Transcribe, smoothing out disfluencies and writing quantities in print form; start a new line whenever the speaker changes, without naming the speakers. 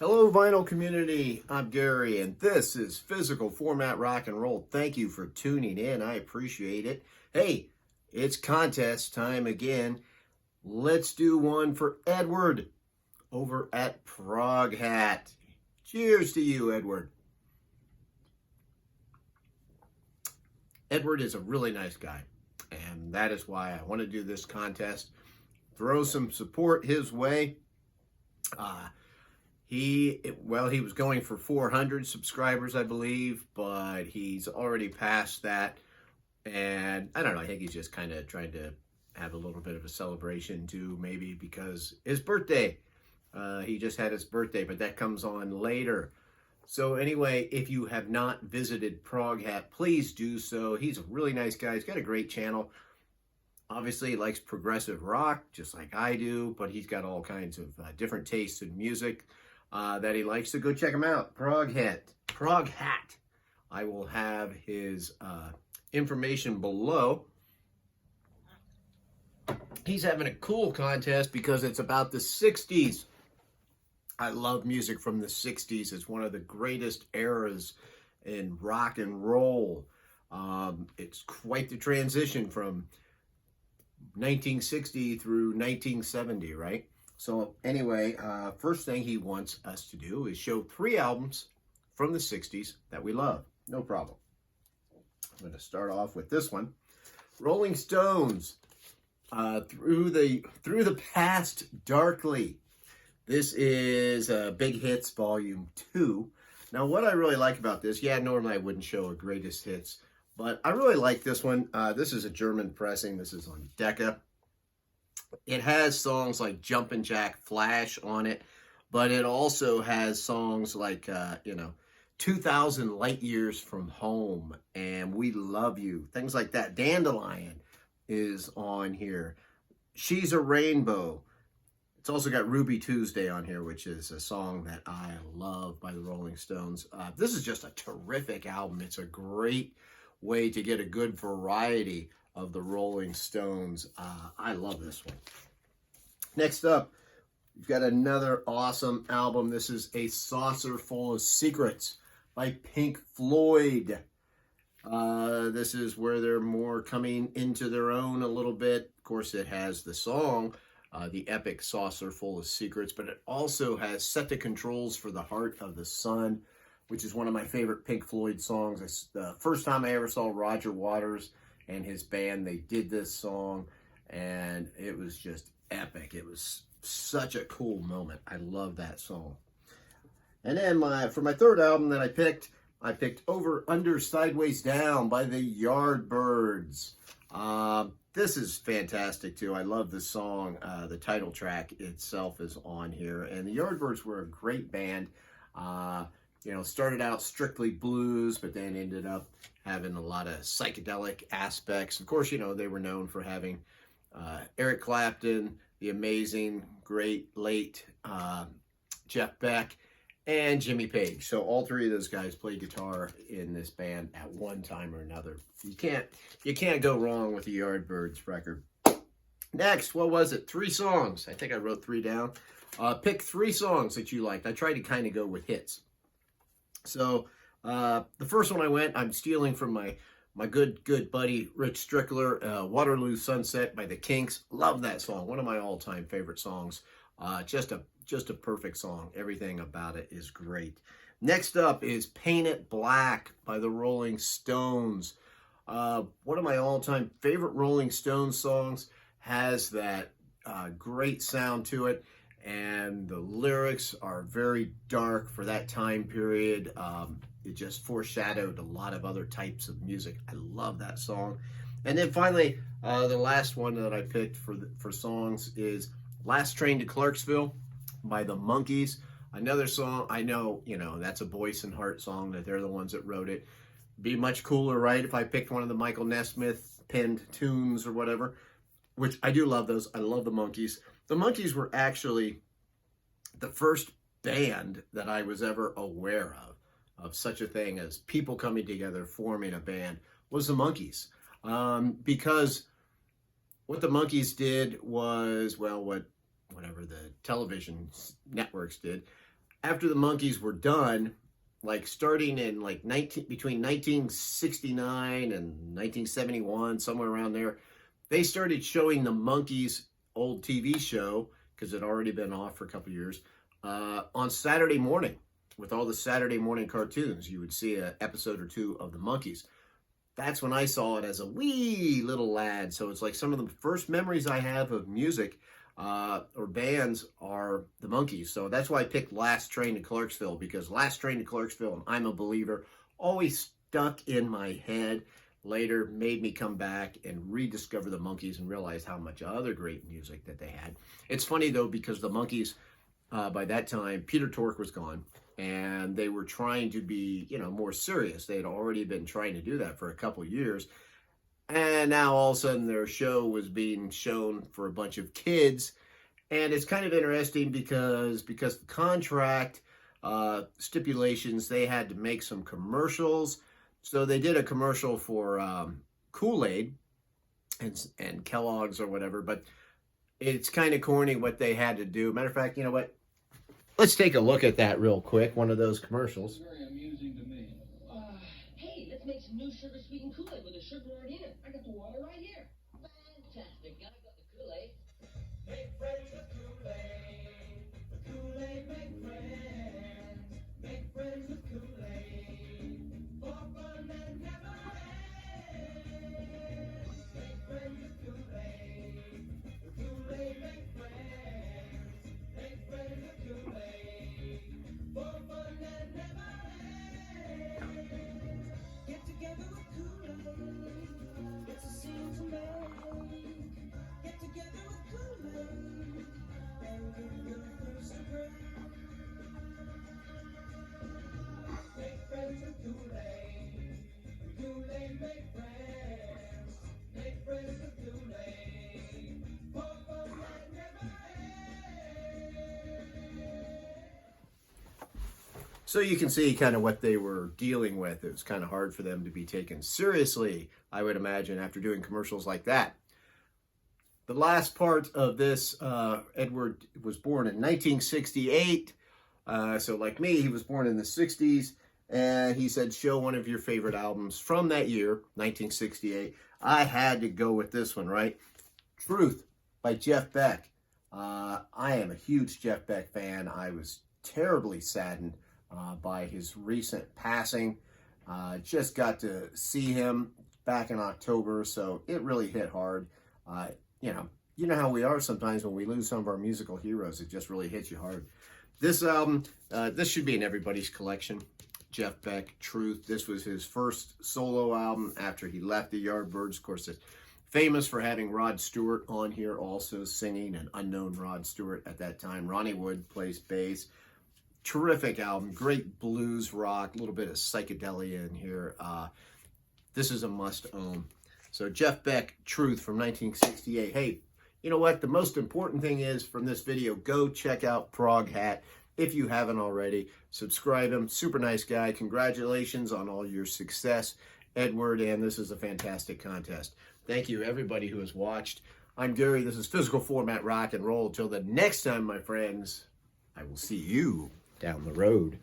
Hello, vinyl community. I'm Gary, and this is Physical Format Rock and Roll. Thank you for tuning in. I appreciate it. Hey, it's contest time again. Let's do one for Edward over at Proghat. Cheers to you, Edward. Edward is a really nice guy, and that is why I want to do this contest. Throw some support his way. He was going for 400 subscribers, I believe, but he's already passed that. And I don't know, I think he's just kind of trying to have a little bit of a celebration too, maybe because his birthday. He just had his birthday, but that comes on later. So anyway, if you have not visited Proghat, please do so. He's a really nice guy. He's got a great channel. Obviously, he likes progressive rock, just like I do, but he's got all kinds of different tastes in music that he likes. So go check him out, Proghat. I will have his information below. He's having a cool contest because it's about the 60s. I love music from the 60s. It's one of the greatest eras in rock and roll. It's quite the transition from 1960 through 1970, right? So anyway, first thing he wants us to do is show 3 albums from the 60s that we love. No problem. I'm going to start off with this one. Rolling Stones, Through the Past Darkly. This is Big Hits Volume 2. Now, what I really like about this, normally I wouldn't show a Greatest Hits, but I really like this one. This is a German pressing. This is on Decca. It has songs like Jumpin' Jack Flash on it, but it also has songs like, 2,000 Light Years from Home and We Love You, things like that. Dandelion is on here. She's a Rainbow. It's also got Ruby Tuesday on here, which is a song that I love by the Rolling Stones. This is just a terrific album. It's a great way to get a good variety of the Rolling Stones. I love this one. Next up, we've got another awesome album. This is A Saucer Full of Secrets by Pink Floyd. This is where they're more coming into their own a little bit. Of course, it has the song, the epic Saucer Full of Secrets, but it also has Set the Controls for the Heart of the Sun, which is one of my favorite Pink Floyd songs. It's the first time I ever saw Roger Waters and his band, they did this song, and it was just epic. It was such a cool moment. I love that song. And then for my third album that I picked Over, Under, Sideways, Down by the Yardbirds. This is fantastic too. I love this song. The title track itself is on here. And the Yardbirds were a great band. Started out strictly blues, but then ended up having a lot of psychedelic aspects. Of course, they were known for having Eric Clapton, the amazing, great, late Jeff Beck, and Jimmy Page. So all 3 of those guys played guitar in this band at one time or another. You can't go wrong with the Yardbirds record. Next, what was it? 3 songs. I think I wrote 3 down. Pick 3 songs that you liked. I tried to kind of go with hits. So the first one I'm stealing from my good buddy Rich Strickler, Waterloo Sunset by the Kinks. Love that song. One of my all-time favorite songs. Just a perfect song. Everything about it is great. Next up is Paint It Black by the Rolling Stones. One of my all-time favorite Rolling Stones songs. Has that great sound to it, and the lyrics are very dark for that time period. It just foreshadowed a lot of other types of music. I love that song. And then finally, the last one that I picked for songs is Last Train to Clarksville by the Monkees. Another song, I know, that's a Boyce and Hart song, that they're the ones that wrote it. Be much cooler, right, if I picked one of the Michael Nesmith penned tunes or whatever, which I do love those. I love the Monkees. The Monkees were actually the first band that I was ever aware of such a thing as people coming together, forming a band, was the Monkees. Because what the Monkees did was, whatever the television networks did, after the Monkees were done, like starting in like between 1969 and 1971, somewhere around there, they started showing the Monkees old TV show, because it had already been off for a couple years, on Saturday morning with all the Saturday morning cartoons. You would see an episode or two of the Monkees. That's when I saw it as a wee little lad. So it's like some of the first memories I have of music or bands are the Monkees. So that's why I picked Last Train to Clarksville, because Last Train to Clarksville and I'm a Believer always stuck in my head. Later made me come back and rediscover the Monkees and realize how much other great music that they had. It's funny though, because the Monkees, by that time, Peter Tork was gone, and they were trying to be, more serious. They had already been trying to do that for a couple years. And now all of a sudden their show was being shown for a bunch of kids. And it's kind of interesting because the contract stipulations, they had to make some commercials. So they did a commercial for Kool-Aid and Kellogg's or whatever, but it's kind of corny what they had to do. Matter of fact, you know what? Let's take a look at that real quick, one of those commercials.
Very amusing to me. Hey, let's make some new sugar sweetened Kool-Aid with the sugar already in it. I got the water right here. Fantastic. I got the Kool-Aid. Make friends with Kool-Aid. With Kool-Aid, make friends. Make friends with Kool-Aid. For fun that never ends. Make friends with Kool-Aid. With Kool-Aid, make friends. Make friends with Kool-Aid. For fun that never ends. Get together with Kool-Aid. It's a scene to make. Get together with Kool-Aid. And give your thirst a break. Make friends with Kool-Aid. With Kool-Aid, make friends. Make friends with Kool-Aid. For fun that never ends.
So you can see kind of what they were dealing with. It was kind of hard for them to be taken seriously, I would imagine, after doing commercials like that. The last part of this, Edward was born in 1968. So like me, he was born in the 60s. And he said, show one of your favorite albums from that year, 1968. I had to go with this one, right? Truth by Jeff Beck. I am a huge Jeff Beck fan. I was terribly saddened by his recent passing. Just got to see him back in October, so it really hit hard. You know how we are sometimes when we lose some of our musical heroes. It just really hits you hard. This album, this should be in everybody's collection. Jeff Beck, Truth. This was his first solo album after he left the Yardbirds. Of course, it's famous for having Rod Stewart on here also singing, an unknown Rod Stewart at that time. Ronnie Wood plays bass. Terrific album, great blues rock, a little bit of psychedelia in here. This is a must-own. So Jeff Beck, Truth from 1968. Hey, you know what? The most important thing is from this video, go check out Proghat. If you haven't already, subscribe him. Super nice guy. Congratulations on all your success, Edward, and this is a fantastic contest. Thank you, everybody who has watched. I'm Gary. This is Physical Format Rock and Roll. Till the next time, my friends, I will see you down the road.